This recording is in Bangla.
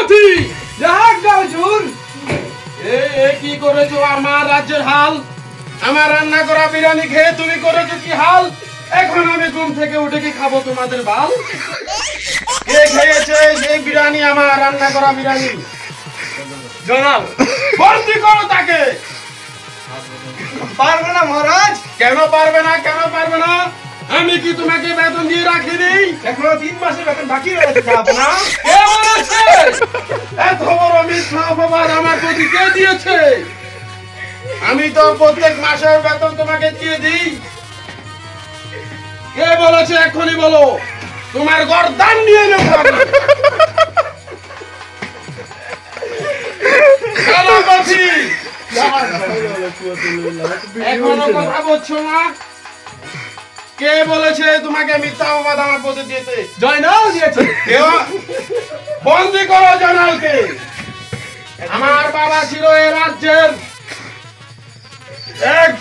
সেনাপতি হুজুর এই কি করেছো আমার রাজ্যের হাল? আমার রান্না করা বিরিয়ানি খেয়ে তুমি করেছো কি হাল? এখন আমি ঘুম থেকে উঠে কি খাবো তোমাদের বাল? কে খেয়েছে সেই বিরিয়ানি, আমার রান্না করা বিরিয়ানি? জনাব বন্দি করো তাকে। পারবে না মহারাজ, কেন পারবে না, কেন পারবে না? আমি কি তোমাকে বেতন দিয়ে রাখিনি? এখনো 3 মাসের বেতন বাকি রয়েছে যাব না। কে বলেছে? এত বড় মিথ্যা অপবাদ আমার প্রতি কে দিয়েছে? আমি তো প্রত্যেক মাসের বেতন তোমাকে দিয়ে দিই। কে বলেছে এক্ষুনি বলো, তোমার গর্দান নিয়ে নেবো আমি। সেনাপতি, এখনো কথা বলছো না? কে বলেছে তোমাকে মিথ্যা অপবাদ আমার প্রতি দিয়েছে? জয়নাল দিয়েছে। কেউ? বন্দি করো জয়নালকে। আমার বাবা ছিল এই রাজ্যের এক